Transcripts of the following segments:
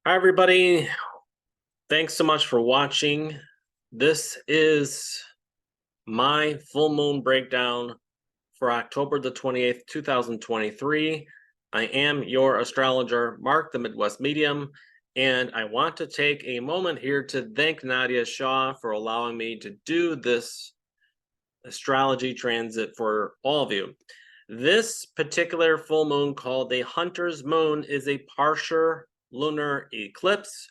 Hi, everybody. Thanks so much for watching. This is my full moon breakdown for October the 28th, 2023. I am your astrologer, Mark, the Midwest Medium, and I want to take a moment here to thank Nadiya Shah for allowing me to do this astrology transit for all of you. This particular full moon, called the Hunter's Moon, is a partial lunar eclipse,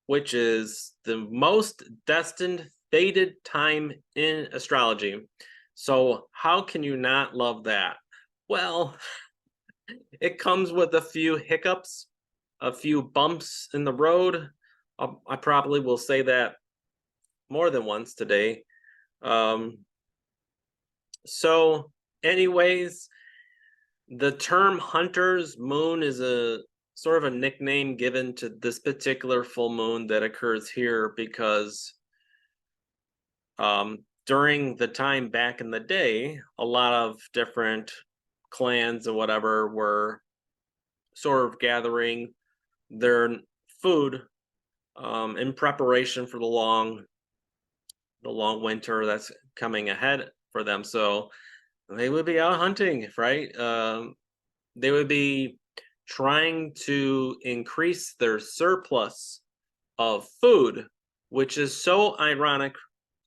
which is the most destined, fated time in astrology. So how can you not love that? Well, it comes with a few hiccups, a few bumps in the road. I probably will say that more than once today. So anyways, the term Hunter's Moon is a sort of a nickname given to this particular full moon that occurs here because during the time back in the day, a lot of different clans and whatever were sort of gathering their food in preparation for the long winter that's coming ahead for them. So they would be out hunting, right? They would be trying to increase their surplus of food, which is so ironic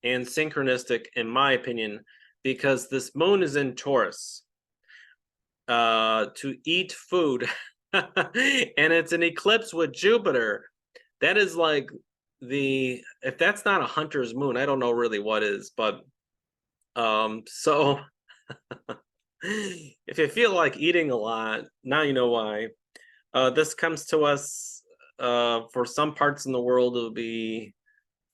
and synchronistic, in my opinion, because this moon is in Taurus to eat food, and it's an eclipse with Jupiter. That is like if that's not a hunter's moon, I don't know really what is, but so if you feel like eating a lot, now you know why. This comes to us for some parts in the world, it'll be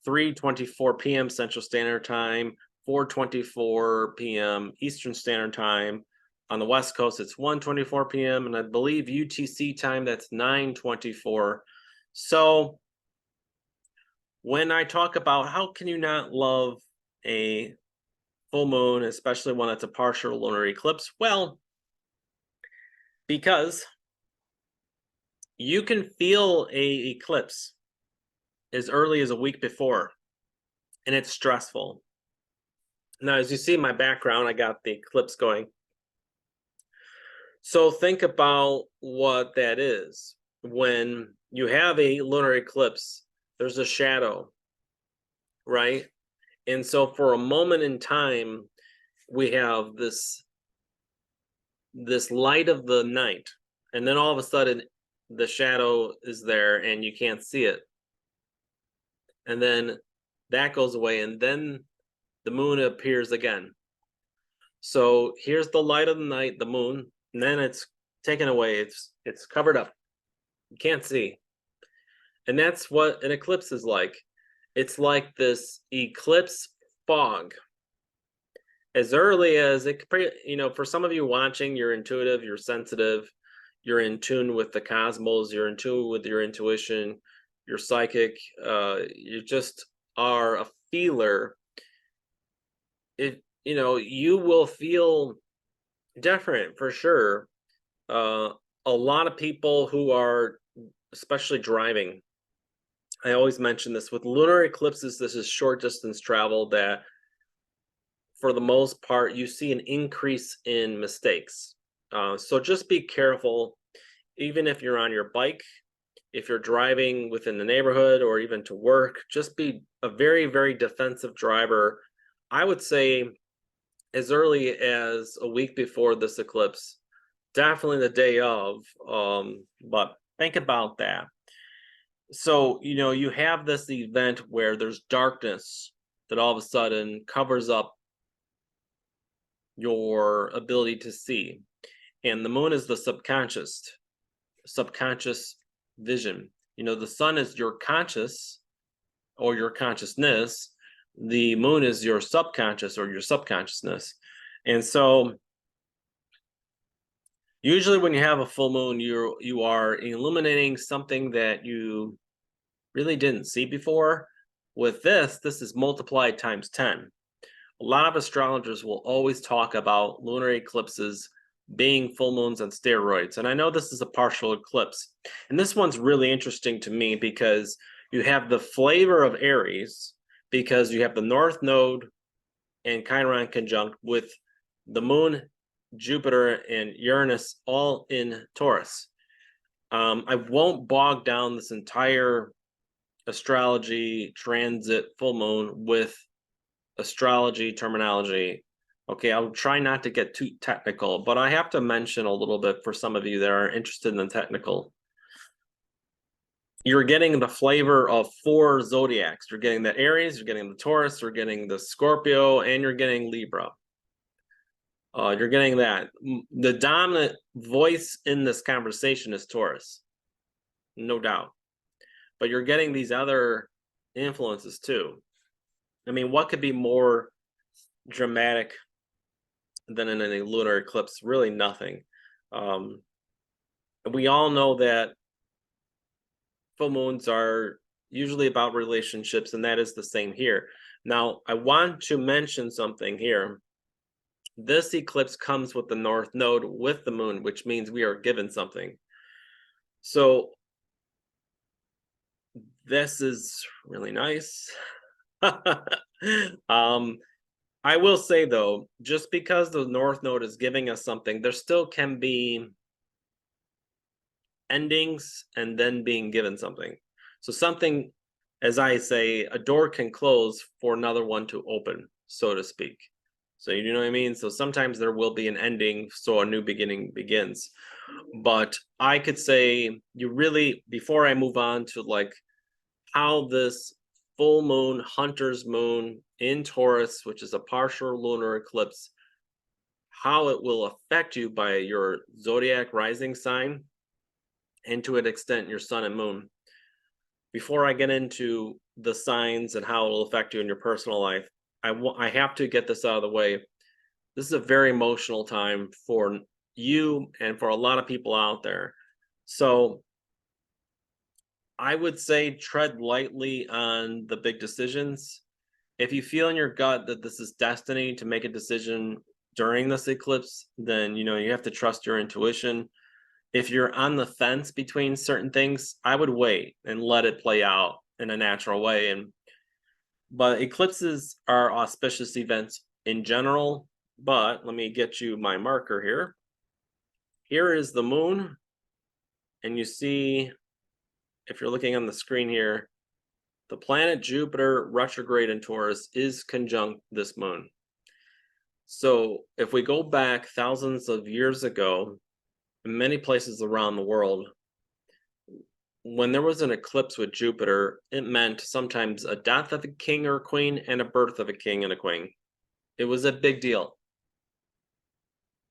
3:24 p.m. Central Standard Time, 4:24 p.m. Eastern Standard Time. On the West Coast, it's 1:24 p.m. and I believe UTC time, that's 9:24. So when I talk about how can you not love a full moon, especially one that's a partial lunar eclipse, well, because you can feel a eclipse as early as a week before, and it's stressful. Now, as you see in my background, I got the eclipse going. So think about what that is. When you have a lunar eclipse, there's a shadow, right? And so for a moment in time, we have this light of the night, and then all of a sudden the shadow is there and you can't see it. And then that goes away, and then the moon appears again. So here's the light of the night, the moon, and then it's taken away. It's covered up. You can't see. And that's what an eclipse is like. It's like this eclipse fog. As early as it, for some of you watching, you're intuitive, you're sensitive, you're in tune with the cosmos, you're in tune with your intuition, you're psychic, you just are a feeler. You will feel different for sure. A lot of people who are especially driving, I always mention this with lunar eclipses, this is short distance travel that for the most part you see an increase in mistakes. So just be careful, even if you're on your bike, if you're driving within the neighborhood or even to work, just be a very, very defensive driver. I would say as early as a week before this eclipse, definitely the day of, but think about that. So, you have this event where there's darkness that all of a sudden covers up your ability to see. And the moon is the subconscious vision. The sun is your conscious or your consciousness. The moon is your subconscious or your subconsciousness. And so usually when you have a full moon, you are illuminating something that you really didn't see before. With this is multiplied times 10. A lot of astrologers will always talk about lunar eclipses being full moons on steroids. And I know this is a partial eclipse. And this one's really interesting to me because you have the flavor of Aries, because you have the North Node and Chiron conjunct with the Moon, Jupiter, and Uranus all in Taurus. I won't bog down this entire astrology transit full moon with astrology terminology. Okay, I'll try not to get too technical, but I have to mention a little bit for some of you that are interested in the technical. You're getting the flavor of 4 zodiacs. You're getting the Aries, you're getting the Taurus, you're getting the Scorpio, and you're getting Libra. You're getting that. The dominant voice in this conversation is Taurus, no doubt. But you're getting these other influences too. I mean, what could be more dramatic than in a lunar eclipse? Really nothing. We all know that full moons are usually about relationships, and that is the same here. Now, I want to mention something here. This eclipse comes with the North Node with the moon, which means we are given something. So this is really nice. I will say though, just because the North Node is giving us something, there still can be endings and then being given something. So something, as I say, a door can close for another one to open, so to speak. So you know what I mean? So sometimes there will be an ending, so a new beginning begins. But I could say you really, before I move on to like how this full moon, Hunter's moon in Taurus, which is a partial lunar eclipse, how it will affect you by your zodiac rising sign, and to an extent your sun and moon. Before I get into the signs and how it will affect you in your personal life, I have to get this out of the way. This is a very emotional time for you and for a lot of people out there. So I would say tread lightly on the big decisions. If you feel in your gut that this is destiny to make a decision during this eclipse, then you have to trust your intuition. If you're on the fence between certain things, I would wait and let it play out in a natural way. But eclipses are auspicious events in general. But let me get you my marker here. Here is the moon, and you see, if you're looking on the screen here, the planet Jupiter retrograde in Taurus is conjunct this moon. So if we go back thousands of years ago, in many places around the world, when there was an eclipse with Jupiter, it meant sometimes a death of a king or a queen and a birth of a king and a queen. It was a big deal.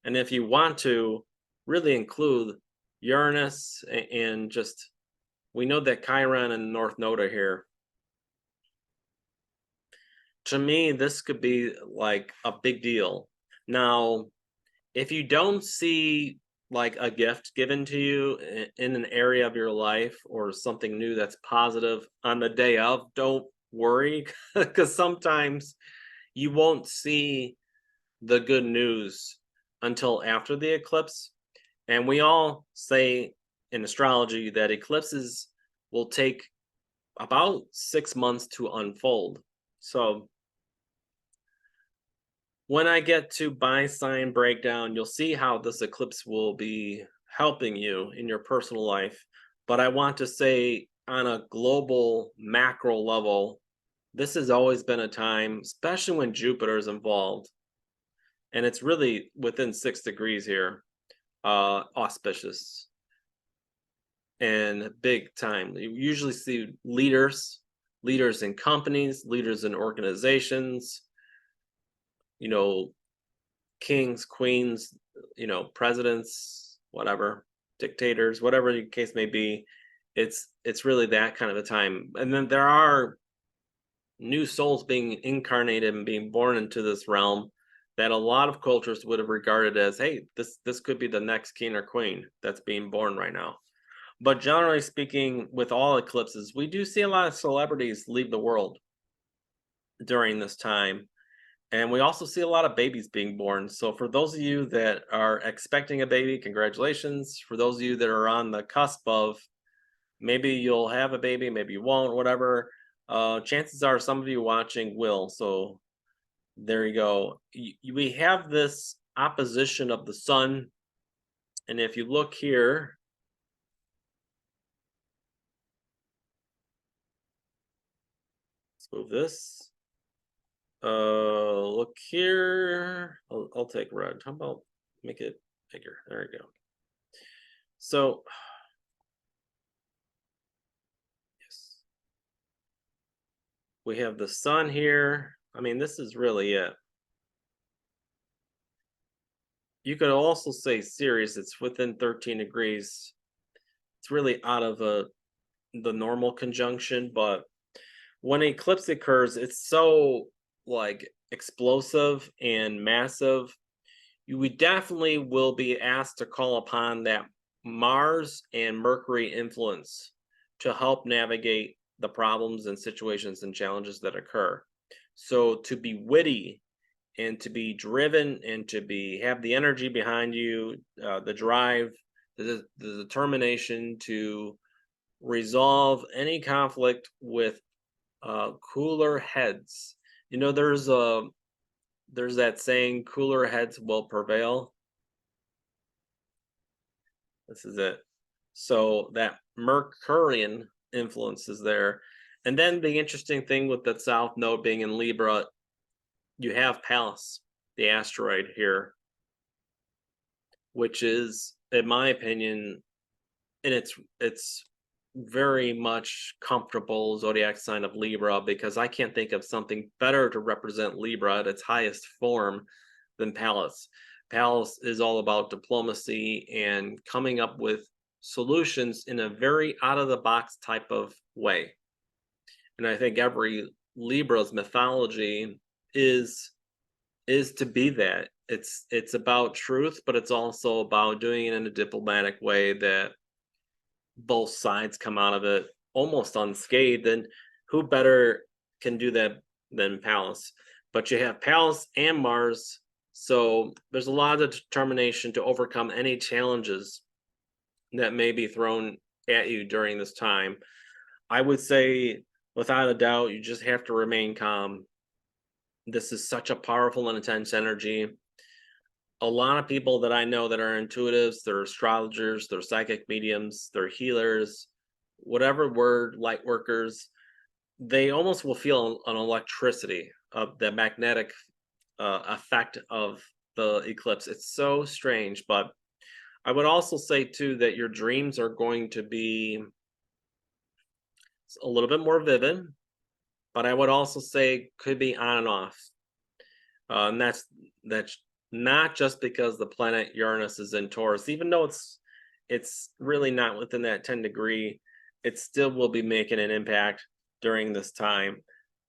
And if you want to really include Uranus and just, we know that Chiron and North Node are here. To me, this could be like a big deal. Now, if you don't see like a gift given to you in an area of your life or something new that's positive on the day of, don't worry, because sometimes you won't see the good news until after the eclipse. And we all say in astrology that eclipses will take about 6 months to unfold. So when I get to by sign breakdown, you'll see how this eclipse will be helping you in your personal life. But I want to say on a global macro level, this has always been a time, especially when Jupiter is involved, and it's really within 6 degrees here, auspicious and big time. You usually see leaders in companies, leaders in organizations, kings, queens, presidents, whatever, dictators, whatever the case may be. It's really that kind of a time. And then there are new souls being incarnated and being born into this realm that a lot of cultures would have regarded as, hey, this could be the next king or queen that's being born right now. But generally speaking, with all eclipses, we do see a lot of celebrities leave the world during this time. And we also see a lot of babies being born. So for those of you that are expecting a baby, congratulations. For those of you that are on the cusp of maybe you'll have a baby, maybe you won't, whatever, chances are some of you watching will. So there you go. We have this opposition of the sun. And if you look here, let's move this. Look here. I'll take red. How about make it bigger? There we go. So, yes, we have the sun here. I mean, this is really it. You could also say Sirius, it's within 13 degrees. It's really out of the normal conjunction, but when an eclipse occurs, it's so like explosive and massive. We definitely will be asked to call upon that Mars and Mercury influence to help navigate the problems and situations and challenges that occur. So to be witty and to be driven and to be have the energy behind you, the drive, the determination to resolve any conflict with cooler heads. You know, there's that saying, cooler heads will prevail. This is it. So that Mercurian influence is there. And then the interesting thing with the South Node being in Libra, you have Pallas, the asteroid here, which is, in my opinion, and it's very much comfortable zodiac sign of Libra, because I can't think of something better to represent Libra at its highest form than Pallas. Pallas is all about diplomacy and coming up with solutions in a very out of the box type of way. And I think every Libra's mythology is to be that. It's about truth, but it's also about doing it in a diplomatic way that both sides come out of it almost unscathed. And who better can do that than Pallas? But you have Pallas and Mars, so there's a lot of determination to overcome any challenges that may be thrown at you during this time. I would say, without a doubt, you just have to remain calm. This is such a powerful and intense energy. A lot of people that I know that are intuitives, they're astrologers, they're psychic mediums, they're healers, whatever word, light workers, they almost will feel an electricity of the magnetic effect of the eclipse. It's so strange, but I would also say too that your dreams are going to be a little bit more vivid, but I would also say could be on and off. And that's not just because the planet Uranus is in Taurus, even though it's really not within that 10 degree, it still will be making an impact during this time.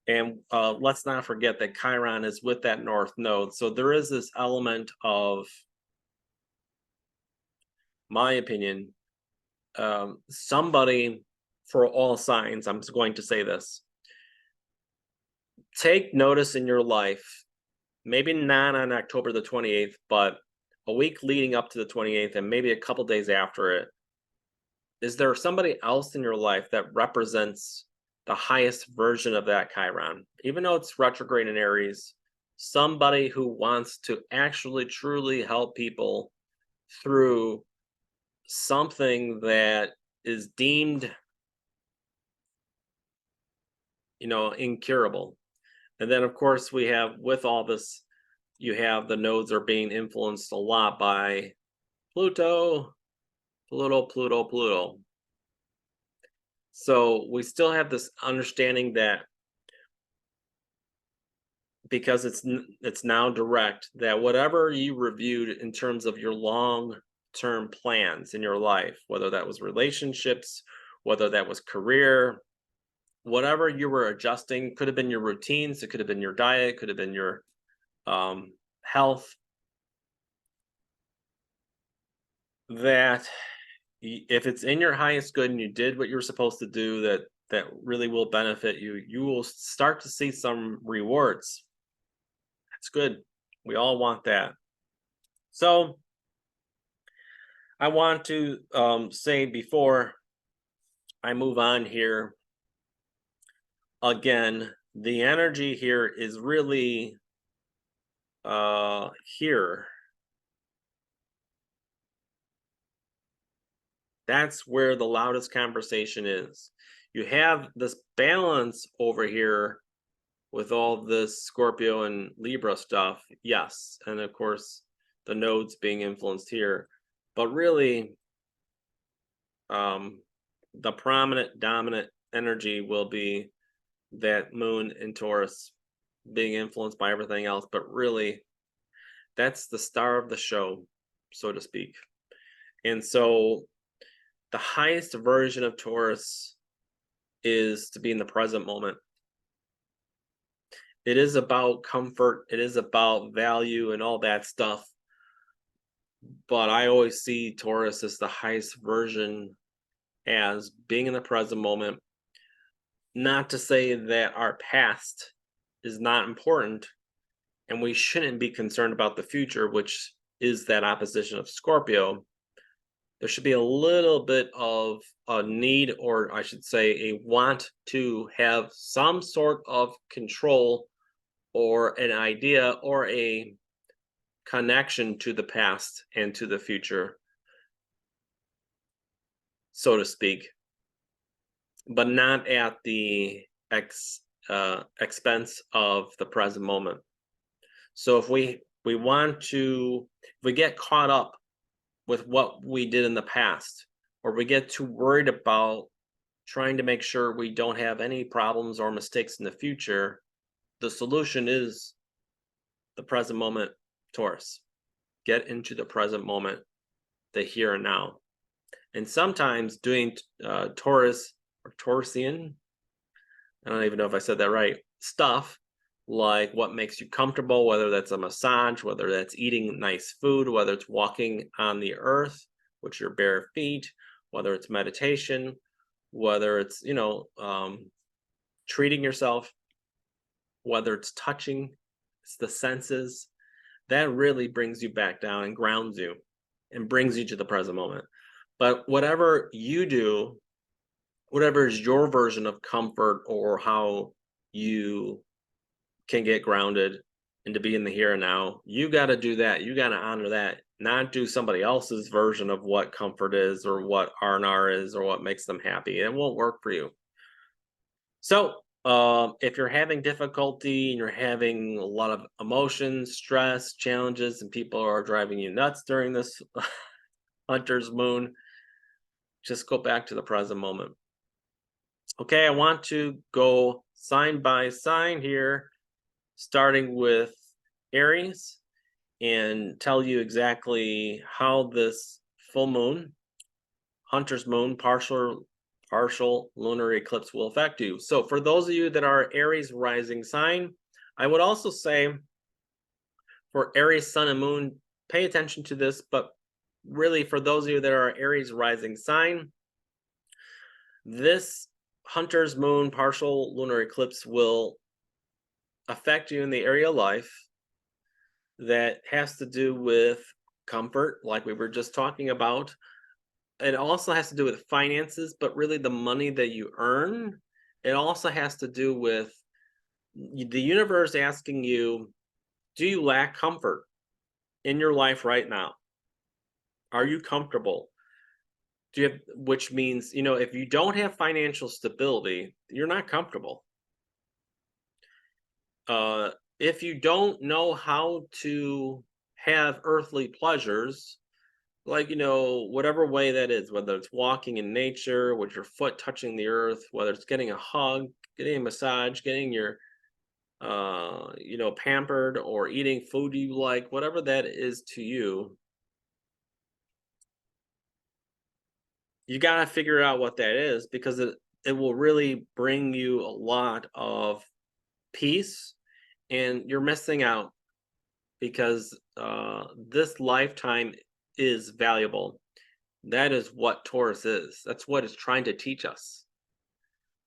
And let's not forget that Chiron is with that North Node. So there is this element of, my opinion, somebody, for all signs, I'm going to say this, take notice in your life, maybe not on October the 28th, but a week leading up to the 28th and maybe a couple days after it. Is there somebody else in your life that represents the highest version of that Chiron? Even though it's retrograde in Aries, somebody who wants to actually truly help people through something that is deemed, incurable. And then, of course, we have, with all this, you have the nodes are being influenced a lot by Pluto. So we still have this understanding that because it's now direct, that whatever you reviewed in terms of your long-term plans in your life, whether that was relationships, whether that was career, whatever you were adjusting, could have been your routines, it could have been your diet, could have been your health, that if it's in your highest good and you did what you're supposed to do, that really will benefit you, you will start to see some rewards. It's good. We all want that. So I want to say before I move on here, again, the energy here is really here. That's where the loudest conversation is. You have this balance over here with all this Scorpio and Libra stuff, yes, and of course the nodes being influenced here, but really the prominent dominant energy will be that moon in Taurus being influenced by everything else, but really that's the star of the show, so to speak. And so the highest version of Taurus is to be in the present moment. It is about comfort, it is about value and all that stuff. But I always see Taurus as the highest version as being in the present moment. Not to say that our past is not important and we shouldn't be concerned about the future, which is that opposition of Scorpio. There should be a little bit of a need, or I should say a want to have some sort of control or an idea or a connection to the past and to the future, so to speak, but not at the expense of the present moment. So if we want to, if we get caught up with what we did in the past, or we get too worried about trying to make sure we don't have any problems or mistakes in the future, the solution is the present moment, Taurus. Get into the present moment, the here and now. And sometimes doing Taurus or Taurusian, I don't even know if I said that right, stuff like what makes you comfortable, whether that's a massage, whether that's eating nice food, whether it's walking on the earth with your bare feet, whether it's meditation, whether it's, treating yourself, whether it's touching, it's the senses, that really brings you back down and grounds you and brings you to the present moment. But whatever you do, whatever is your version of comfort or how you can get grounded and to be in the here and now, you got to do that. You got to honor that, not do somebody else's version of what comfort is or what R&R is or what makes them happy. It won't work for you. So if you're having difficulty and you're having a lot of emotions, stress, challenges, and people are driving you nuts during this hunter's moon, just go back to the present moment. Okay, I want to go sign by sign here, starting with Aries, and tell you exactly how this full moon, hunter's moon, partial lunar eclipse will affect you. So for those of you that are Aries rising sign, I would also say for Aries sun and moon, pay attention to this, but really for those of you that are Aries rising sign, this hunter's moon partial lunar eclipse will affect you in the area of life that has to do with comfort, like we were just talking about. It also has to do with finances, but really the money that you earn. It also has to do with the universe asking you, do you lack comfort in your life right now? Are you comfortable? Do you have, which means, if you don't have financial stability, you're not comfortable. If you don't know how to have earthly pleasures, like, whatever way that is, whether it's walking in nature with your foot touching the earth, whether it's getting a hug, getting a massage, getting your, pampered, or eating food you like, whatever that is to you, you got to figure out what that is, because it will really bring you a lot of peace, and you're missing out because this lifetime is valuable. That is what Taurus is. That's what it's trying to teach us.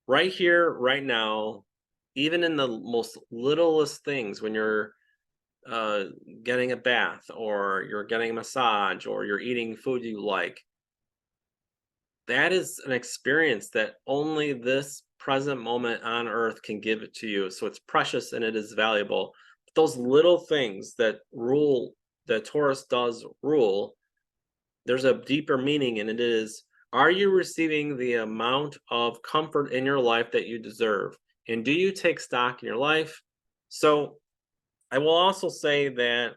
Right here, right now, even in the most littlest things, when you're getting a bath, or you're getting a massage, or you're eating food you like. That is an experience that only this present moment on earth can give it to you. So it's precious and it is valuable. But those little things that rule, that Taurus does rule, there's a deeper meaning, and it is, are you receiving the amount of comfort in your life that you deserve? And do you take stock in your life? So I will also say that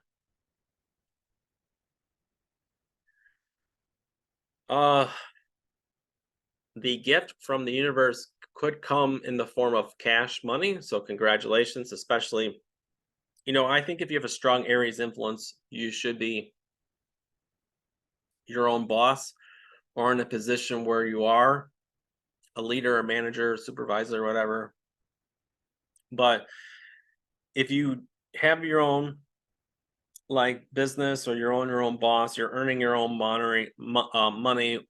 uh the gift from the universe could come in the form of cash money. So congratulations, especially, I think if you have a strong Aries influence, you should be your own boss, or in a position where you are a leader, a manager, supervisor, whatever. But if you have your own like business, or your own boss, you're earning your own money,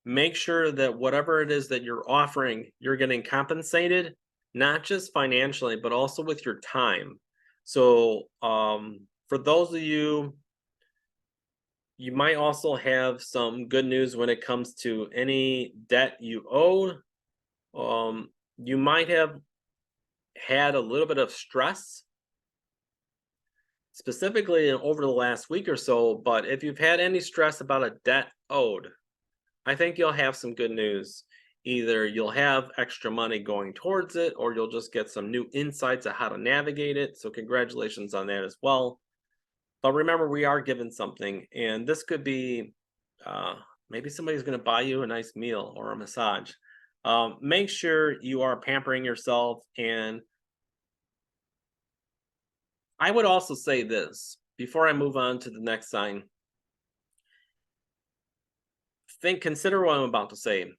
make sure that whatever it is that you're offering, you're getting compensated, not just financially, but also with your time. So for those of you, you might also have some good news when it comes to any debt you owe. You might have had a little bit of stress, specifically over the last week or so, but if you've had any stress about a debt owed, I think you'll have some good news. Either you'll have extra money going towards it, or you'll just get some new insights on how to navigate it. So congratulations on that as well. But remember, we are given something, and this could be maybe somebody's going to buy you a nice meal or a massage. Make sure you are pampering yourself. And I would also say this before I move on to the next sign. Consider what I'm about to say.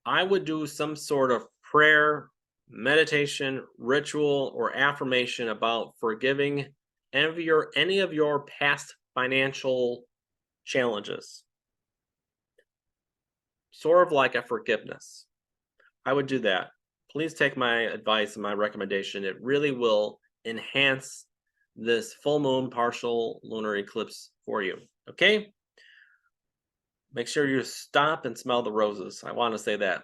I would do some sort of prayer, meditation, ritual, or affirmation about forgiving any of your past financial challenges. Sort of like a forgiveness. I would do that. Please take my advice and my recommendation. It really will enhance this full moon partial lunar eclipse for you. Okay? Make sure you stop and smell the roses. I want to say that.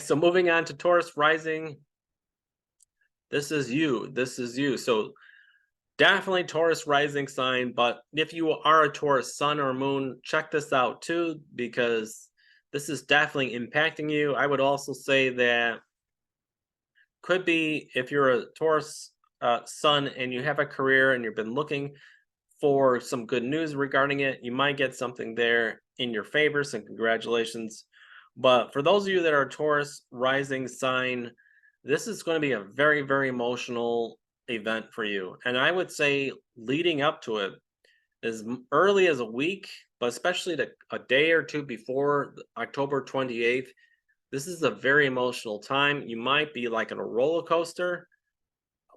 So moving on to Taurus rising. This is you. This is you. So definitely Taurus rising sign. But if you are a Taurus sun or moon, check this out too, because this is definitely impacting you. I would also say that could be if you're a Taurus sun and you have a career and you've been looking for some good news regarding it, you might get something there in your favor. So congratulations. But for those of you that are Taurus rising sign, this is going to be a very, very emotional event for you. And I would say leading up to it, as early as a week, but especially a day or two before October 28th, this is a very emotional time. You might be like in a roller coaster.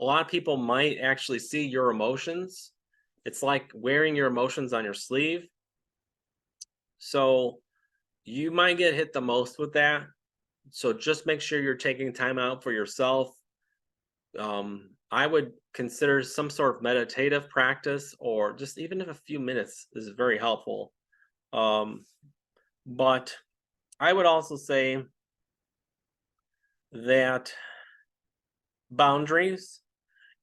A lot of people might actually see your emotions. It's like wearing your emotions on your sleeve. So you might get hit the most with that. So just make sure you're taking time out for yourself. I would consider some sort of meditative practice, or just even if a few minutes is very helpful. But I would also say that boundaries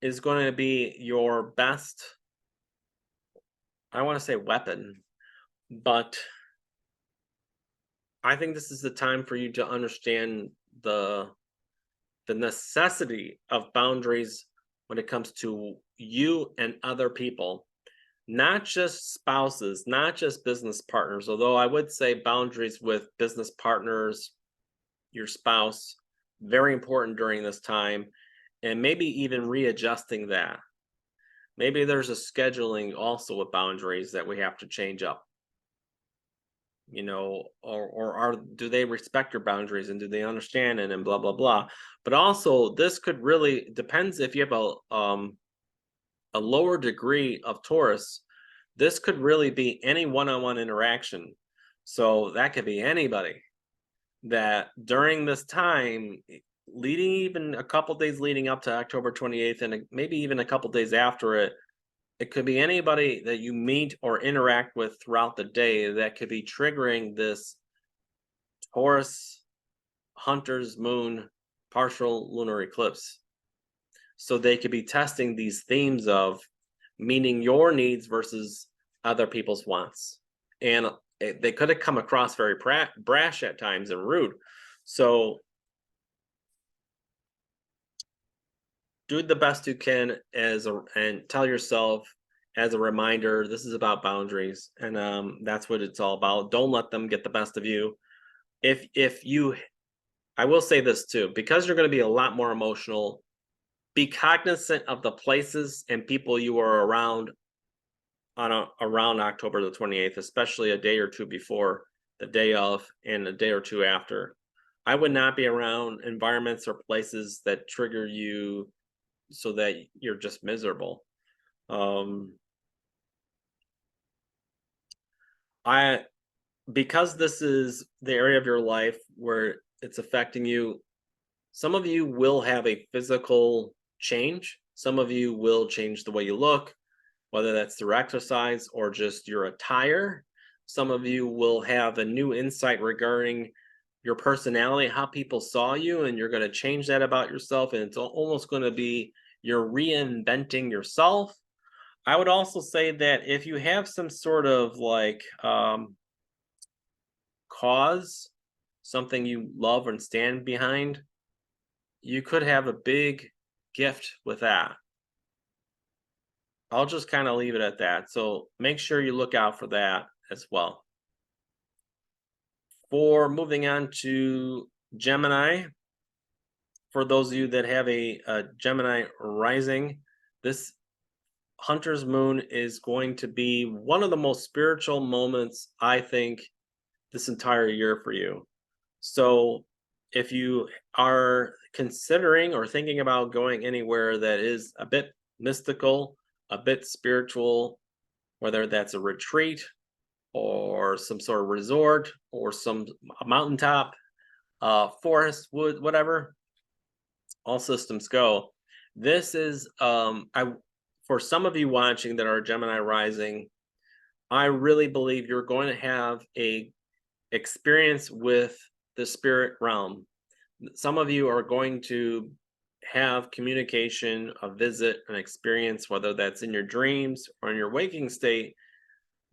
is going to be your best, I want to say, weapon, but I think this is the time for you to understand the necessity of boundaries when it comes to you and other people, not just spouses, not just business partners. Although I would say boundaries with business partners, your spouse, very important during this time, and maybe even readjusting that. Maybe there's a scheduling also with boundaries that we have to change up. Do they respect your boundaries, and do they understand it, and blah blah blah. But also, this could really depends if you have a lower degree of Taurus. This could really be any one-on-one interaction. So that could be anybody that during this time, leading even a couple days leading up to October 28th, and maybe even a couple days after it, it could be anybody that you meet or interact with throughout the day that could be triggering this Taurus Hunter's moon partial lunar eclipse. So they could be testing these themes of meeting your needs versus other people's wants. And they could have come across very brash at times and rude. So do the best you can and tell yourself as a reminder, this is about boundaries, and that's what it's all about. Don't let them get the best of you. If you, I will say this too, because you're going to be a lot more emotional, be cognizant of the places and people you are around around October the 28th, especially a day or two before, the day of, and a day or two after. I would not be around environments or places that trigger you so that you're just miserable. Because this is the area of your life where it's affecting you, some of you will have a physical change. Some of you will change the way you look, whether that's through exercise or just your attire. Some of you will have a new insight regarding your personality, how people saw you, and you're going to change that about yourself. And it's almost going to be you're reinventing yourself. I would also say that if you have some sort of like cause, something you love and stand behind, you could have a big gift with that. I'll just kind of leave it at that. So make sure you look out for that as well. For moving on to Gemini, for those of you that have a Gemini rising, this Hunter's moon is going to be one of the most spiritual moments, I think, this entire year for you. So if you are considering or thinking about going anywhere that is a bit mystical, a bit spiritual, whether that's a retreat or some sort of resort or some mountaintop, forest, wood, whatever, all systems go. This is for some of you watching that are Gemini rising, I really believe you're going to have a experience with the spirit realm. Some of you are going to have communication, a visit, an experience, whether that's in your dreams or in your waking state,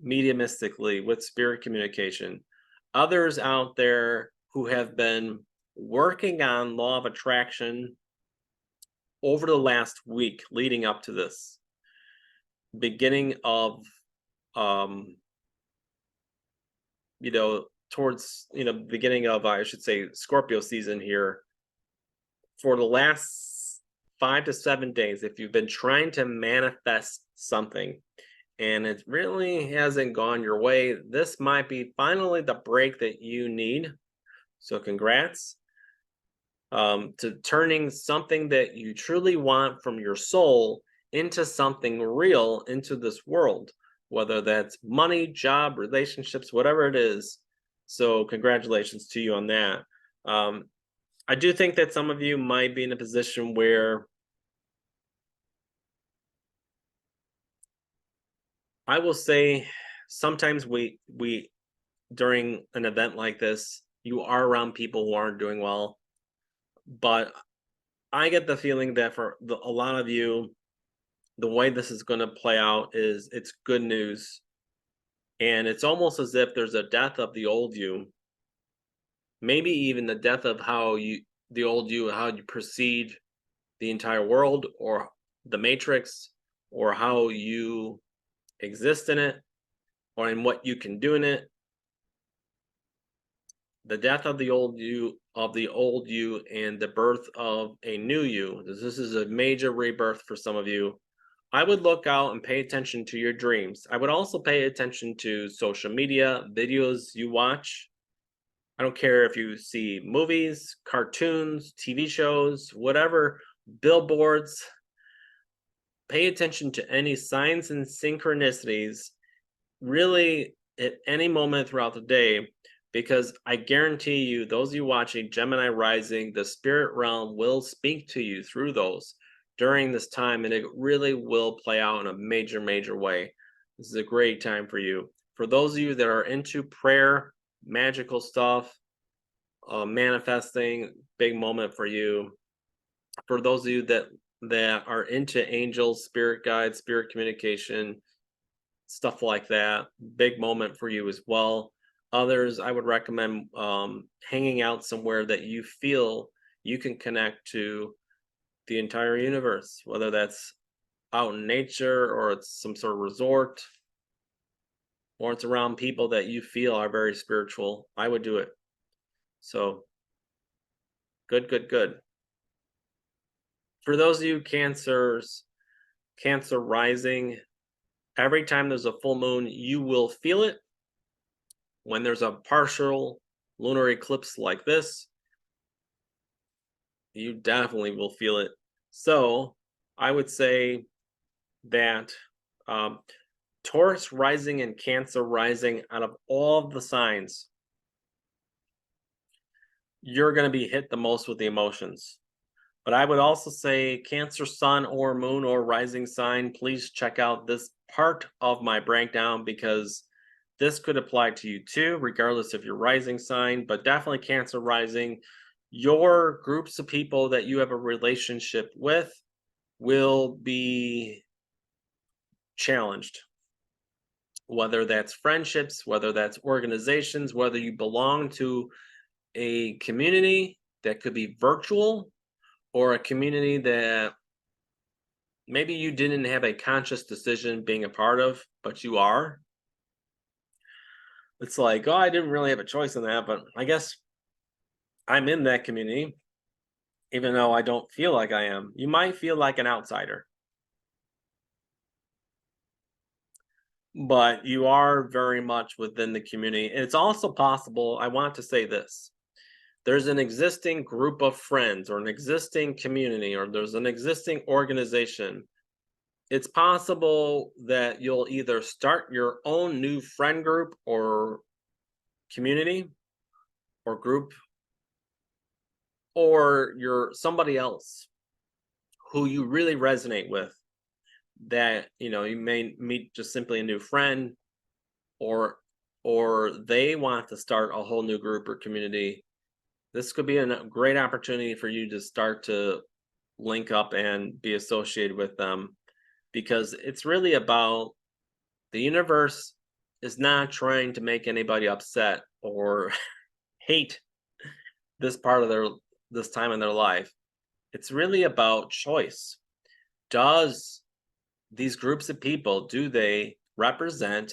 mediumistically with spirit communication. Others out there who have been working on law of attraction over the last week leading up to this beginning of towards beginning of I should say Scorpio season here, for the last 5 to 7 days, if you've been trying to manifest something and it really hasn't gone your way, this might be finally the break that you need. So congrats to turning something that you truly want from your soul into something real into this world, whether that's money, job, relationships, whatever it is. So congratulations to you on that. I do think that some of you might be in a position where I will say sometimes we during an event like this, you are around people who aren't doing well. But I get the feeling that for a lot of you, the way this is going to play out is it's good news. And it's almost as if there's a death of the old you, maybe even the death of the old you, how you perceive the entire world or the matrix, or how you exist in it, or in what you can do in it. The death of the old you, and the birth of a new you. This is a major rebirth for some of you. I would look out and pay attention to your dreams. I would also pay attention to social media, videos you watch. I don't care if you see movies, cartoons, TV shows, whatever, billboards. Pay attention to any signs and synchronicities, really, at any moment throughout the day, because I guarantee you, those of you watching Gemini rising, the spirit realm will speak to you through those. during this time, and it really will play out in a major way. This is a great time for you. For those of you that are into prayer, magical stuff, manifesting, big moment for you. For those of you that are into angels, spirit guides, spirit communication, stuff like that, big moment for you as well. Others, I would recommend hanging out somewhere that you feel you can connect to the entire universe, whether that's out in nature or it's some sort of resort or it's around people that you feel are very spiritual. I would do it. So good. For those of you Cancer rising, every time there's a full moon, you will feel it. When there's a partial lunar eclipse like this, you definitely will feel it. So I would say that Taurus rising and Cancer rising, out of all of the signs, you're going to be hit the most with the emotions. But I would also say Cancer sun or moon or rising sign, please check out this part of my breakdown, because this could apply to you too, regardless of your rising sign, but definitely Cancer rising. Your groups of people that you have a relationship with will be challenged, whether that's friendships, whether that's organizations, whether you belong to a community that could be virtual or a community that maybe you didn't have a conscious decision being a part of, but you are. It's like, oh, I didn't really have a choice in that, but I guess I'm in that community, even though I don't feel like I am. You might feel like an outsider, but you are very much within the community. And it's also possible, I want to say this, there's an existing group of friends or an existing community or there's an existing organization. It's possible that you'll either start your own new friend group or community or group, or you're somebody else who you really resonate with, that you may meet just simply a new friend, or they want to start a whole new group or community. This could be a great opportunity for you to start to link up and be associated with them, because it's really about, the universe is not trying to make anybody upset or hate this part of this time in their life. It's really about choice. Does these groups of people, do they represent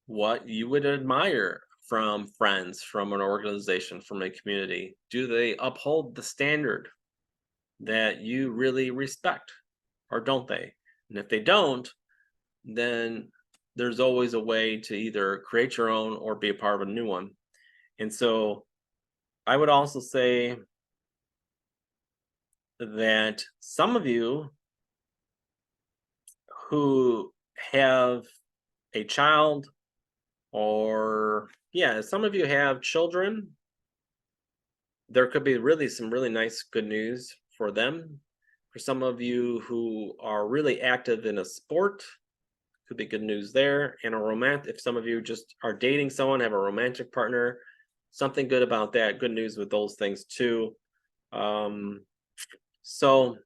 what you would admire from friends, from an organization, from a community? Do they uphold the standard that you really respect, or don't they? And if they don't, then there's always a way to either create your own or be a part of a new one. And so I would also say that some of you who have a child, or some of you have children, there could be some really nice good news for them. For some of you who are really active in a sport, could be good news there. And if some of you just are dating someone, have a romantic partner, something good about that, good news with those things too. So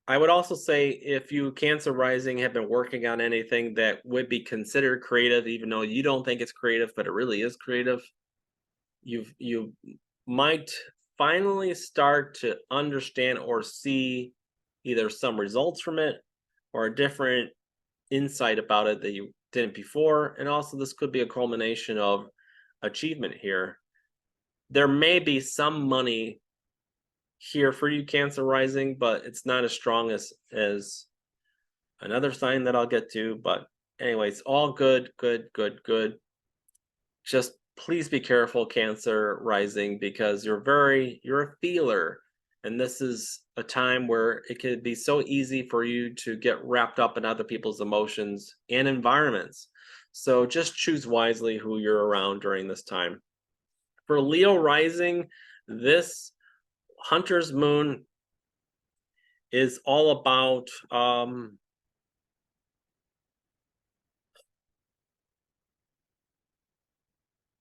I would also say, if you Cancer rising have been working on anything that would be considered creative, even though you don't think it's creative, but it really is creative, you might finally start to understand or see either some results from it or a different insight about it that you didn't before. And also, this could be a culmination of achievement here. There may be some money here for you Cancer rising, but it's not as strong as another sign that I'll get to. But anyways, all good. Just please be careful, Cancer rising, because you're a feeler, and this is a time where it could be so easy for you to get wrapped up in other people's emotions and environments. So just choose wisely who you're around during this time. For Leo rising, this Hunter's moon is all about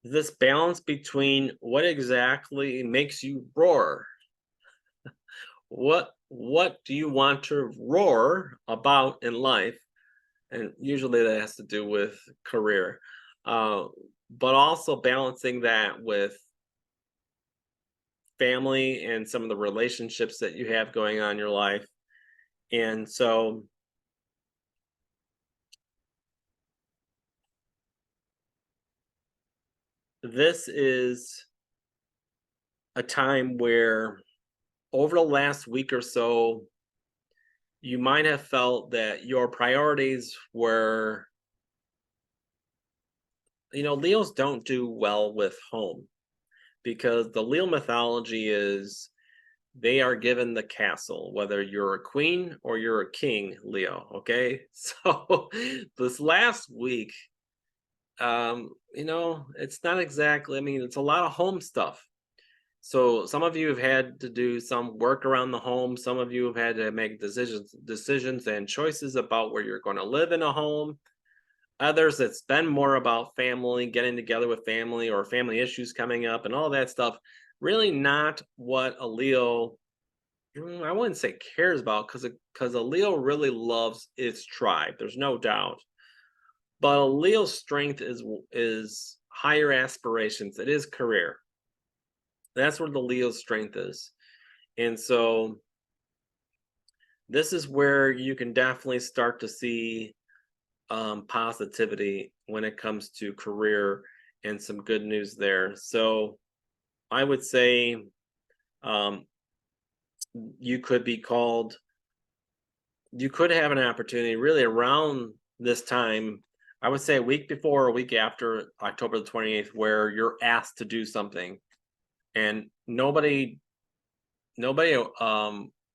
this balance between what exactly makes you roar. What do you want to roar about in life? And usually that has to do with career. Uh, but also balancing that with family and some of the relationships that you have going on in your life. And so this is a time where over the last week or so, you might have felt that your priorities were, Leos don't do well with home because the Leo mythology is they are given the castle, whether you're a queen or you're a king, Leo. Okay. So this last week, it's not exactly, I mean, it's a lot of home stuff. So some of you have had to do some work around the home. Some of you have had to make decisions and choices about where you're going to live in a home. Others, it's been more about family, getting together with family or family issues coming up and all that stuff. Really not what a Leo, I wouldn't say cares about, because a Leo really loves its tribe. There's no doubt. But a Leo's strength is higher aspirations. It is career. That's where the Leo's strength is. And so this is where you can definitely start to see positivity when it comes to career and some good news there. So I would say um, you could be called, you could have an opportunity really around this time. I would say a week before or a week after October the 28th, where you're asked to do something and nobody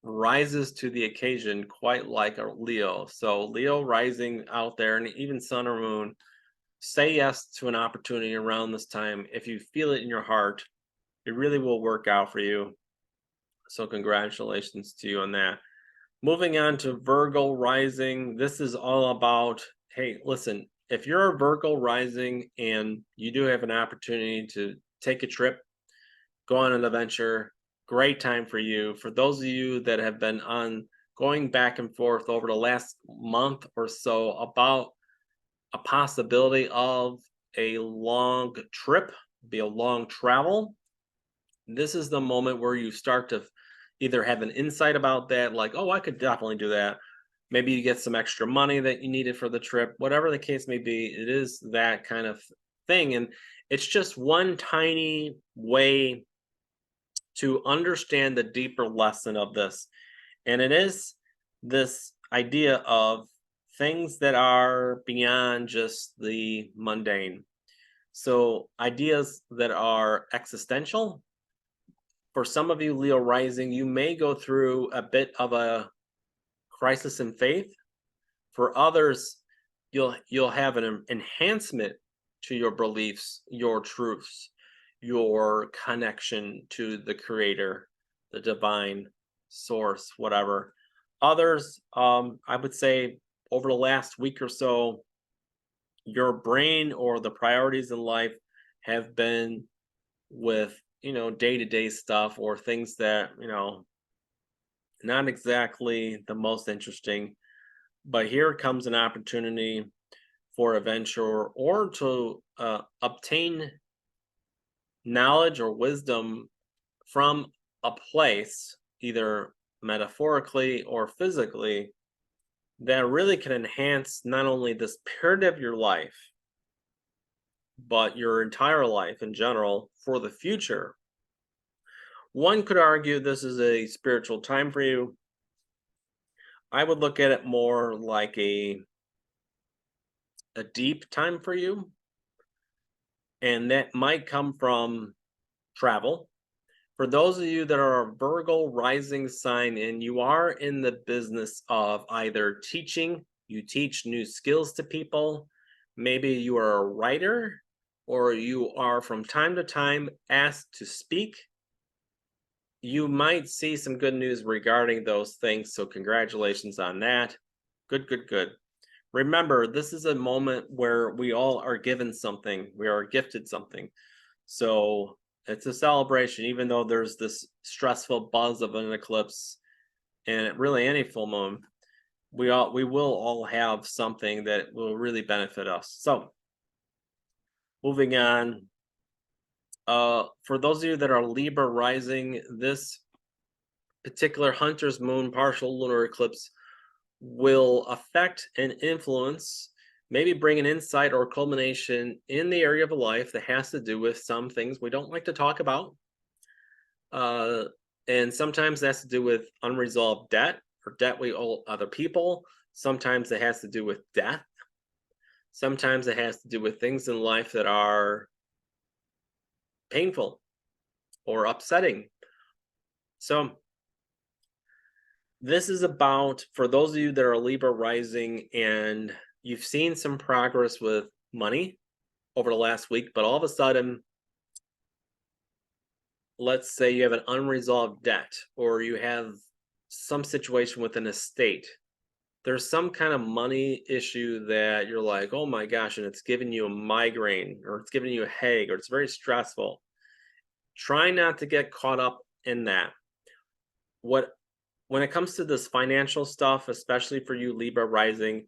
rises to the occasion quite like a Leo. So Leo rising out there, and even sun or moon, say yes to an opportunity around this time. If you feel it in your heart, it really will work out for you. So congratulations to you on that. Moving on to Virgo rising, this is all about, hey, listen, if you're a Virgo rising and you do have an opportunity to take a trip, go on an adventure, great time for you. For those of you that have been on going back and forth over the last month or so about a possibility of a long trip, be a long travel, this is the moment where you start to either have an insight about that, like, oh, I could definitely do that. Maybe you get some extra money that you needed for the trip, whatever the case may be, it is that kind of thing. And it's just one tiny way to understand the deeper lesson of this. And it is this idea of things that are beyond just the mundane. So, ideas that are existential. For some of you, Leo rising, you may go through a bit of a crisis in faith. For others, you'll have an enhancement to your beliefs, your truths, your connection to the creator, the divine source, whatever. Others, I would say over the last week or so, your brain or the priorities in life have been with, day-to-day stuff or things that, not exactly the most interesting. But here comes an opportunity for a venture or to obtain knowledge or wisdom from a place, either metaphorically or physically, that really can enhance not only this period of your life, but your entire life in general for the future. One could argue this is a spiritual time for you. I would look at it more like a deep time for you, and that might come from travel. For those of you that are a Virgo rising sign and you are in the business of either teaching, you teach new skills to people, maybe you are a writer, or you are from time to time asked to speak, you might see some good news regarding those things. So congratulations on that. Good, good, good. Remember, this is a moment where we all are given something. We are gifted something. So it's a celebration, even though there's this stressful buzz of an eclipse and really any full moon. We will all have something that will really benefit us. So moving on, for those of you that are Libra rising, this particular Hunter's Moon partial lunar eclipse will affect and influence, maybe bring an insight or culmination in the area of life that has to do with some things we don't like to talk about. And sometimes that's to do with unresolved debt or debt we owe other people. Sometimes it has to do with death. Sometimes it has to do with things in life that are painful or upsetting. So this is about, for those of you that are Libra rising and you've seen some progress with money over the last week, but all of a sudden, let's say you have an unresolved debt or you have some situation with an estate. There's some kind of money issue that you're like, oh my gosh, and it's giving you a migraine or it's giving you a headache or it's very stressful. Try not to get caught up in that. When it comes to this financial stuff, especially for you Libra rising,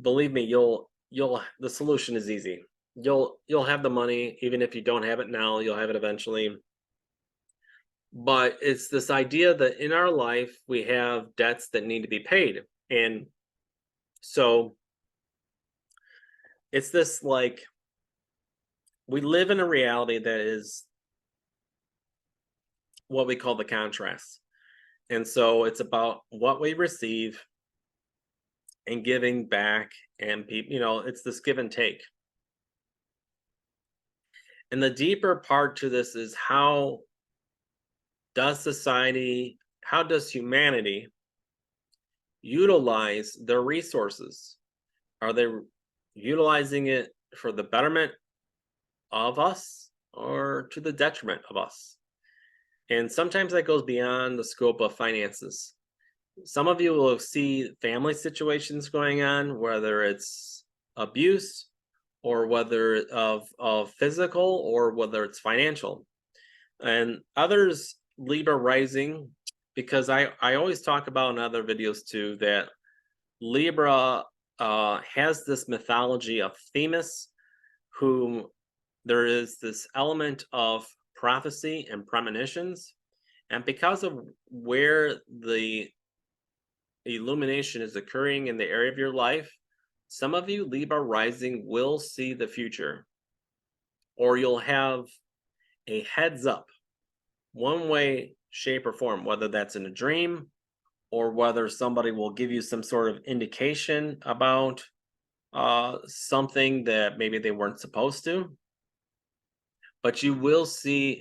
believe me, the solution is easy. You'll have the money, even if you don't have it now, you'll have it eventually. But it's this idea that in our life, we have debts that need to be paid. And so it's this like, we live in a reality that is what we call the contrast. And so it's about what we receive and giving back, and people, it's this give and take. And the deeper part to this is how does humanity utilize their resources? Are they utilizing it for the betterment of us or to the detriment of us? And sometimes that goes beyond the scope of finances. Some of you will see family situations going on, whether it's abuse or whether of physical or whether it's financial. And others, Libra rising, because I always talk about in other videos too, that Libra has this mythology of Themis, whom there is this element of prophecy and premonitions. And because of where the illumination is occurring in the area of your life, some of you Libra rising will see the future, or you'll have a heads up one way, shape, or form, whether that's in a dream or whether somebody will give you some sort of indication about something that maybe they weren't supposed to. But you will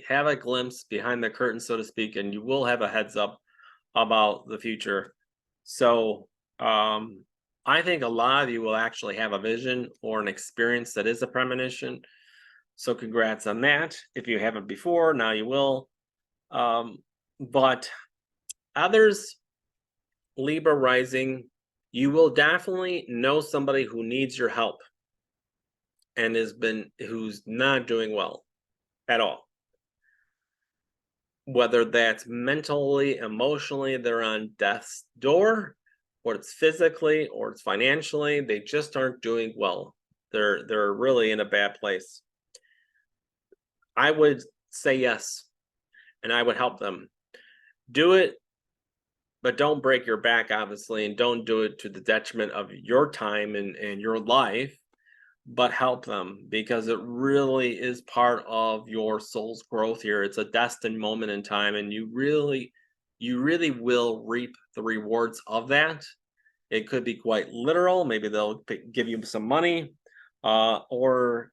have a glimpse behind the curtain, so to speak, and you will have a heads up about the future. So I think a lot of you will actually have a vision or an experience that is a premonition. So congrats on that. If you haven't before, now you will. But others, Libra rising, you will definitely know somebody who needs your help and who's not doing well at all. Whether that's mentally, emotionally, they're on death's door, or it's physically, or it's financially, they just aren't doing well. They're really in a bad place. I would say yes, and I would help them. Do it, but don't break your back, obviously, and don't do it to the detriment of your time and your life, but help them, because it really is part of your soul's growth here. It's a destined moment in time, and you really will reap the rewards of that. It could be quite literal. Maybe they'll give you some money, or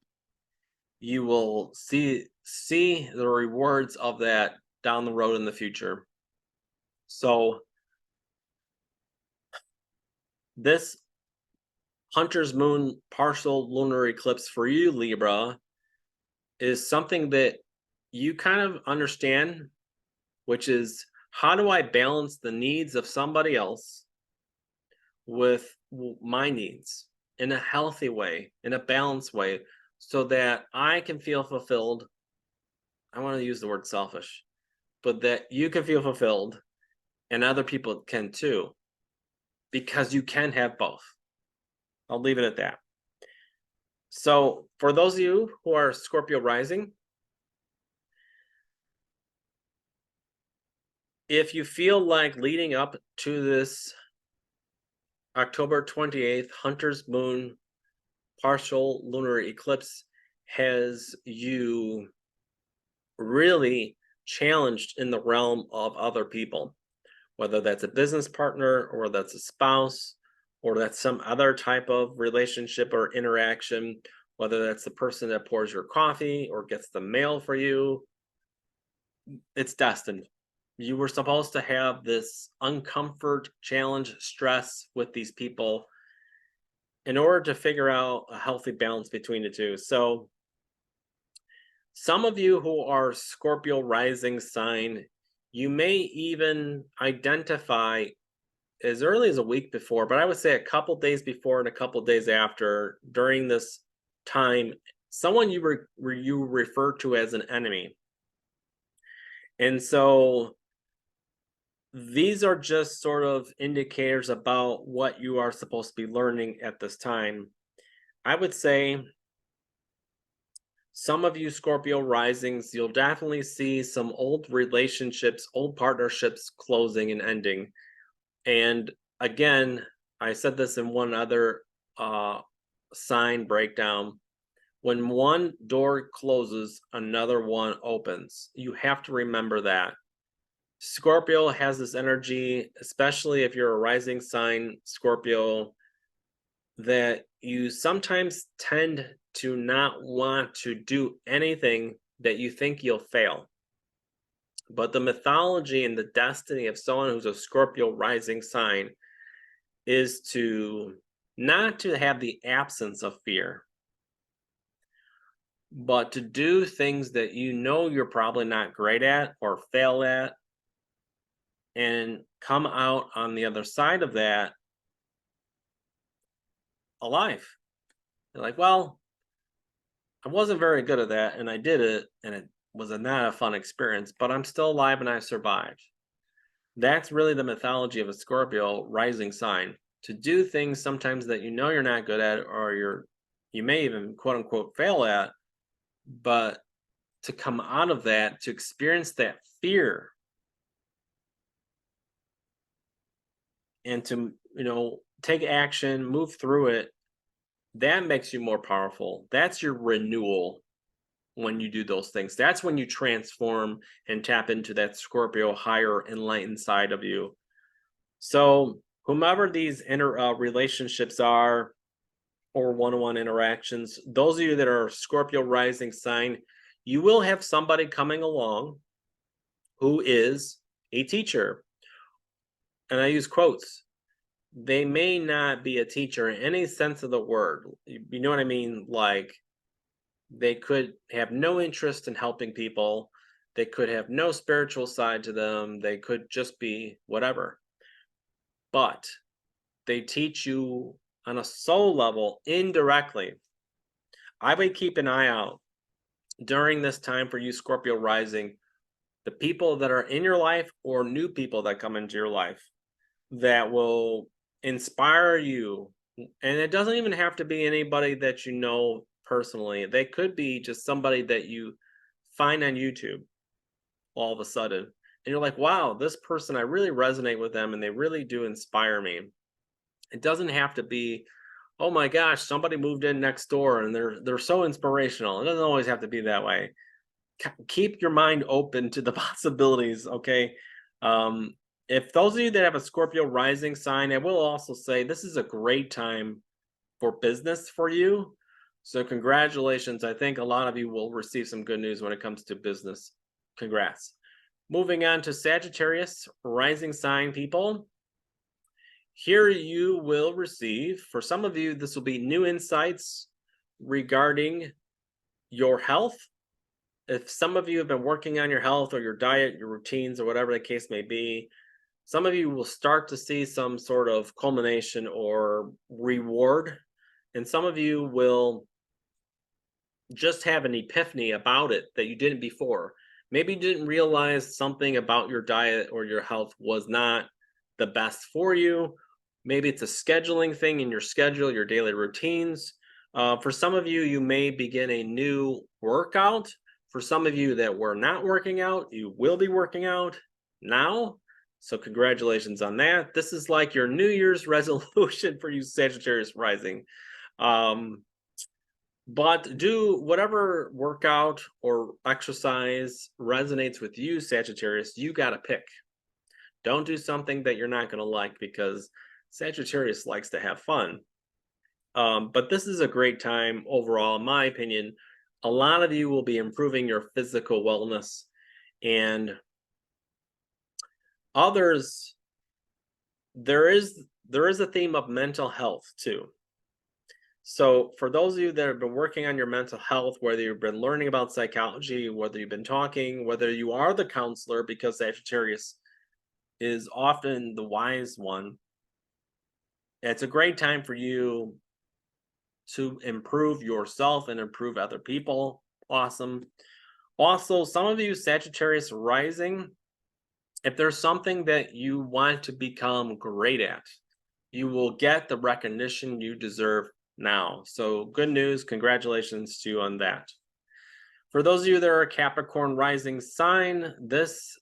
you will see the rewards of that down the road in the future. So this Hunter's Moon partial lunar eclipse for you, Libra, is something that you kind of understand which is, how do I balance the needs of somebody else with my needs in a healthy way, in a balanced way, so that I can feel fulfilled. I want to use the word selfish, but that you can feel fulfilled and other people can too, because you can have both. I'll leave it at that. So for those of you who are Scorpio rising, if you feel like leading up to this October 28th Hunter's Moon partial lunar eclipse has you really challenged in the realm of other people, whether that's a business partner or that's a spouse or that's some other type of relationship or interaction, whether that's the person that pours your coffee or gets the mail for you. It's destined. You were supposed to have this uncomfort, challenge, stress with these people in order to figure out a healthy balance between the two. So some of you who are Scorpio rising sign, you may even identify as early as a week before, but I would say a couple days before and a couple days after, during this time, someone you refer to as an enemy. And so these are just sort of indicators about what you are supposed to be learning at this time. I would say some of you Scorpio risings, you'll definitely see some old relationships, old partnerships closing and ending. And again, I said this in one other sign breakdown. When one door closes, another one opens. You have to remember that. Scorpio has this energy, especially if you're a rising sign Scorpio, that you sometimes tend to not want to do anything that you think you'll fail. But the mythology and the destiny of someone who's a Scorpio rising sign is to not to have the absence of fear, but to do things that you know you're probably not great at or fail at, and come out on the other side of that alive. You're like, well, I wasn't very good at that and I did it and it was not a fun experience, but I'm still alive and I survived. That's really the mythology of a Scorpio rising sign, to do things sometimes that you know you're not good at, or you may even quote unquote fail at, but to come out of that, to experience that fear and to, take action, move through it, that makes you more powerful. That's your renewal. When you do those things, that's when you transform and tap into that Scorpio higher enlightened side of you. So whomever these relationships are, or one-on-one interactions, those of you that are Scorpio rising sign, you will have somebody coming along who is a teacher. And I use quotes. They may not be a teacher in any sense of the word. You know what I mean? Like, they could have no interest in helping people. They could have no spiritual side to them. They could just be whatever. But they teach you on a soul level indirectly. I would keep an eye out during this time for you Scorpio rising, the people that are in your life or new people that come into your life that will inspire you. And it doesn't even have to be anybody that you know personally. They could be just somebody that you find on YouTube all of a sudden. And you're like, wow, this person, I really resonate with them and they really do inspire me. It doesn't have to be, oh my gosh, somebody moved in next door and they're so inspirational. It doesn't always have to be that way. Keep your mind open to the possibilities, okay? If those of you that have a Scorpio rising sign, I will also say this is a great time for business for you. So congratulations. I think a lot of you will receive some good news when it comes to business. Congrats. Moving on to Sagittarius rising sign people. Here you will receive, for some of you, this will be new insights regarding your health if some of you have been working on your health or your diet, your routines, or whatever the case may be, some of you will start to see some sort of culmination or reward, and some of you will just have an epiphany about it that you didn't before. Maybe you didn't realize something about your diet or your health was not the best for you. Maybe it's a scheduling thing in your schedule, your daily routines. For some of you, you may begin a new workout. For some of you that were not working out, you will be working out now. So congratulations on that. This is like your New Year's resolution for you Sagittarius rising. But do whatever workout or exercise resonates with you, Sagittarius. You got to pick. Don't do something that you're not going to like, because Sagittarius likes to have fun. But this is a great time overall, in my opinion. A lot of you will be improving your physical wellness, and others, there is a theme of mental health too. So for those of you that have been working on your mental health, whether you've been learning about psychology, whether you've been talking, whether you are the counselor, because Sagittarius is often the wise one, it's a great time for you to improve yourself and improve other people. Awesome. Also, some of you Sagittarius rising, if there's something that you want to become great at, you will get the recognition you deserve now. So good news, congratulations to you on that. For those of you that are a Capricorn rising sign, this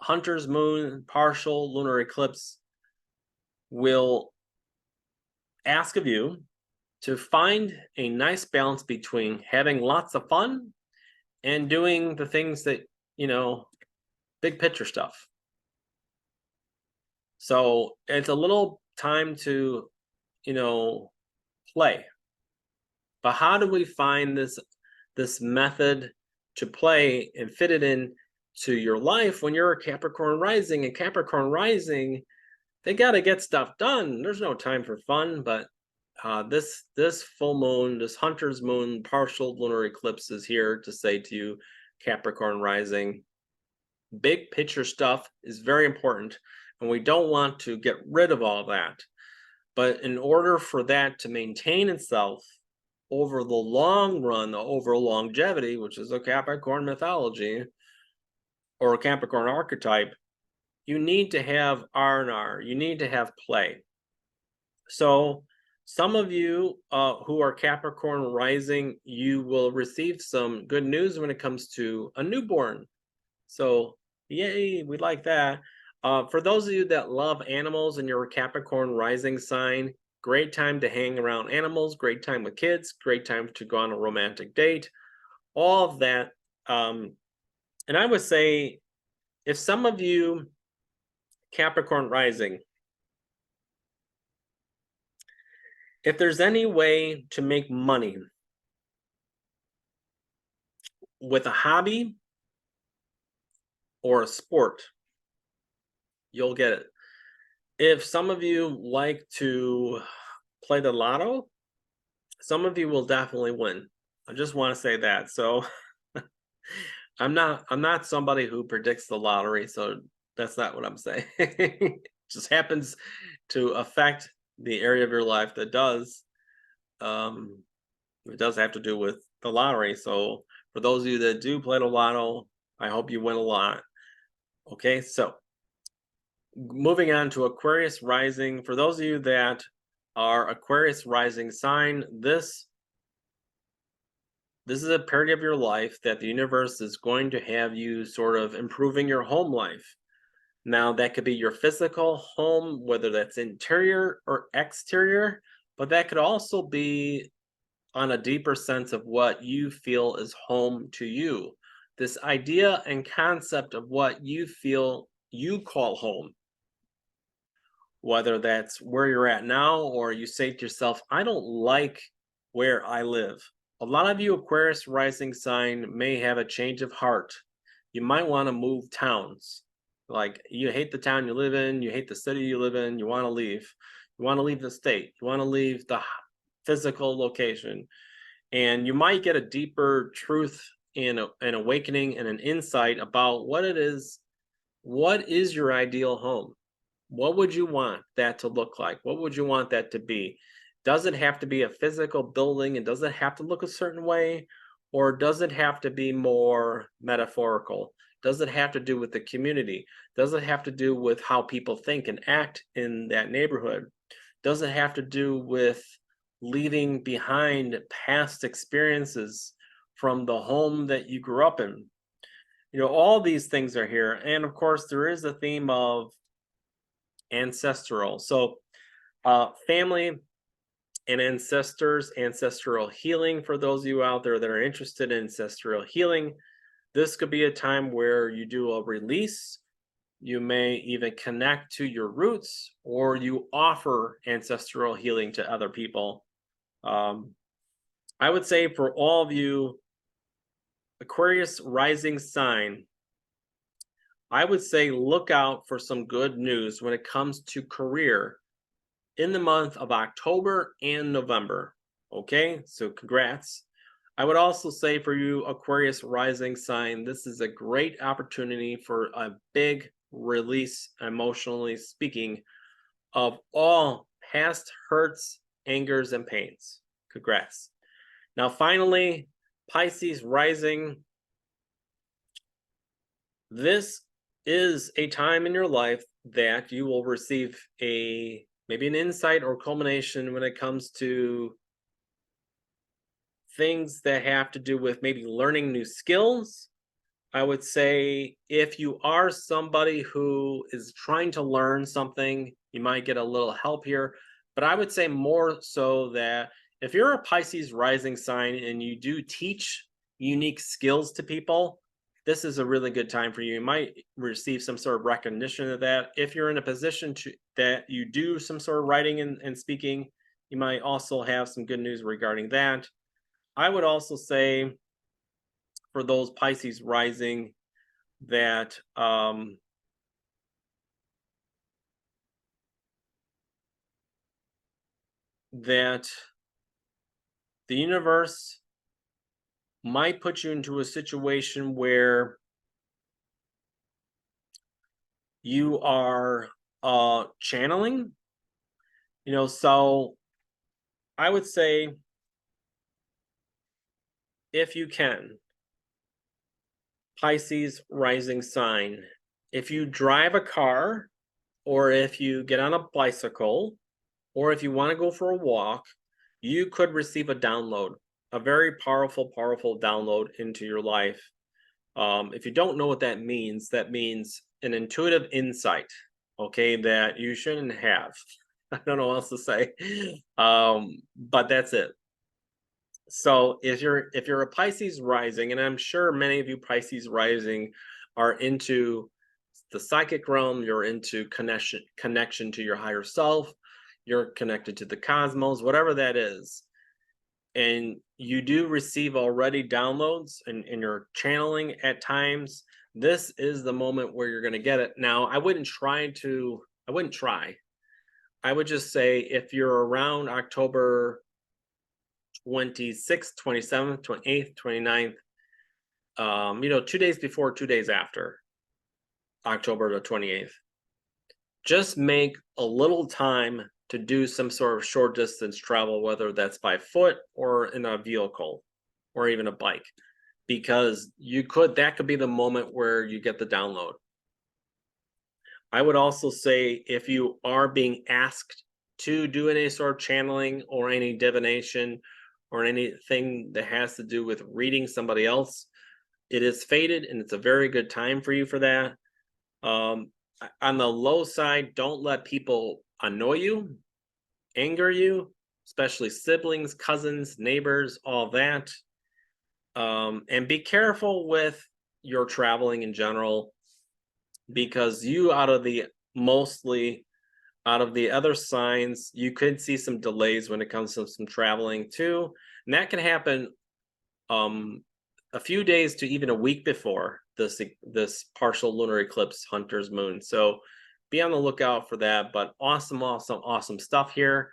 Hunter's Moon partial lunar eclipse will ask of you to find a nice balance between having lots of fun and doing the things that, big picture stuff. So it's a little time to, play. But how do we find this method to play and fit it in to your life when you're a Capricorn rising? And Capricorn rising, they got to get stuff done. There's no time for fun. But this full moon, this Hunter's Moon partial lunar eclipse is here to say to you, Capricorn rising, big picture stuff is very important, and we don't want to get rid of all that. But in order for that to maintain itself over the long run, over longevity, which is a Capricorn mythology or a Capricorn archetype, you need to have R&R. You need to have play. So some of you who are Capricorn rising, you will receive some good news when it comes to a newborn. So yay, we like that. For those of you that love animals and you're a Capricorn rising sign, great time to hang around animals, great time with kids, great time to go on a romantic date, all of that. And I would say, if some of you Capricorn rising, if there's any way to make money with a hobby or a sport, you'll get it. If some of you like to play the lotto, some of you will definitely win. I just want to say that. So I'm not somebody who predicts the lottery, so that's not what I'm saying. It just happens to affect the area of your life that does. It does have to do with the lottery. So for those of you that do play the lotto, I hope you win a lot. Okay, so moving on to Aquarius rising. For those of you that are Aquarius rising sign, this is a period of your life that the universe is going to have you sort of improving your home life. Now, that could be your physical home, whether that's interior or exterior, but that could also be on a deeper sense of what you feel is home to you. This idea and concept of what you feel you call home. Whether that's where you're at now, or you say to yourself, I don't like where I live. A lot of you Aquarius rising sign may have a change of heart. You might want to move towns. Like, you hate the town you live in, you hate the city you live in, you want to leave. You want to leave the state. You want to leave the physical location. And you might get a deeper truth and an awakening and an insight about what it is. What is your ideal home? What would you want that to look like? What would you want that to be? Does it have to be a physical building, and does it have to look a certain way? Or does it have to be more metaphorical? Does it have to do with the community? Does it have to do with how people think and act in that neighborhood? Does it have to do with leaving behind past experiences from the home that you grew up in? You know, all these things are here. And of course, there is a theme of ancestral. So, family and ancestors, ancestral healing for those of you out there that are interested in ancestral healing. This could be a time where you do a release. You may even connect to your roots, or you offer ancestral healing to other people. I would say for all of you, Aquarius rising sign, I would say look out for some good news when it comes to career in the month of October and November. Okay, so congrats. I would also say for you, Aquarius rising sign, this is a great opportunity for a big release, emotionally speaking, of all past hurts, angers, and pains. Congrats. Now, finally, Pisces rising. This is a time in your life that you will receive maybe an insight or culmination when it comes to things that have to do with maybe learning new skills. I would say if you are somebody who is trying to learn something, you might get a little help here. But I would say more so that if you're a Pisces rising sign and you do teach unique skills to people, this is a really good time for you. You might receive some sort of recognition of that. If you're in a position that you do some sort of writing and speaking, you might also have some good news regarding that. I would also say for those Pisces rising that that the universe might put you into a situation where you are channeling, you know. So I would say if you can, Pisces rising sign, if you drive a car, or if you get on a bicycle, or if you want to go for a walk, you could receive a download, a very powerful download into your life. If you don't know what that means an intuitive insight, okay, that you shouldn't have. I don't know what else to say, but that's it. So if you're a Pisces rising, and I'm sure many of you Pisces rising are into the psychic realm, you're into connection to your higher self, you're connected to the cosmos, whatever that is, and you do receive already downloads and you're channeling at times, this is the moment where you're going to get it. Now, I wouldn't try. I would just say if you're around October 26th, 27th, 28th, 29th, 2 days before, 2 days after October the 28th, just make a little time to do some sort of short distance travel, whether that's by foot or in a vehicle or even a bike, because that could be the moment where you get the download. I would also say if you are being asked to do any sort of channeling or any divination or anything that has to do with reading somebody else, it is fated and it's a very good time for you for that. On the low side, don't let people annoy you, anger you, especially siblings, cousins, neighbors, all that. And be careful with your traveling in general, because mostly out of the other signs, you could see some delays when it comes to some traveling too. And that can happen a few days to even a week before this partial lunar eclipse, Hunter's moon. So be on the lookout for that. But awesome stuff here.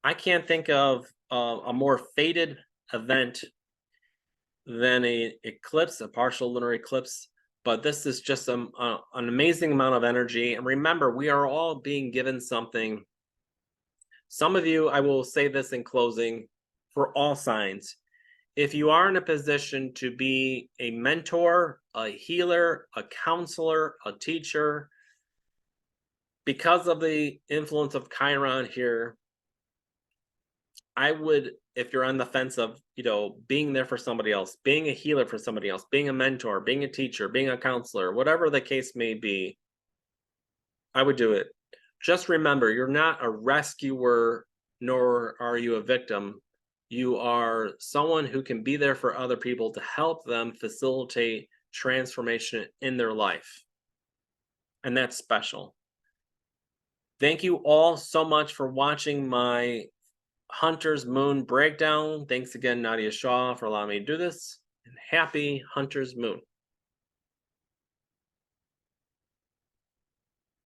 I can't think of a more fated event than a eclipse, a partial lunar eclipse. But this is just an amazing amount of energy. And remember, we are all being given something. Some of you, I will say this in closing, for all signs, if you are in a position to be a mentor, a healer, a counselor, a teacher, because of the influence of Chiron here, I would, if you're on the fence of, being there for somebody else, being a healer for somebody else, being a mentor, being a teacher, being a counselor, whatever the case may be, I would do it. Just remember, you're not a rescuer, nor are you a victim. You are someone who can be there for other people to help them facilitate transformation in their life. And that's special. Thank you all so much for watching my Hunter's Moon breakdown. Thanks again, Nadiya Shah, for allowing me to do this. And happy Hunter's Moon.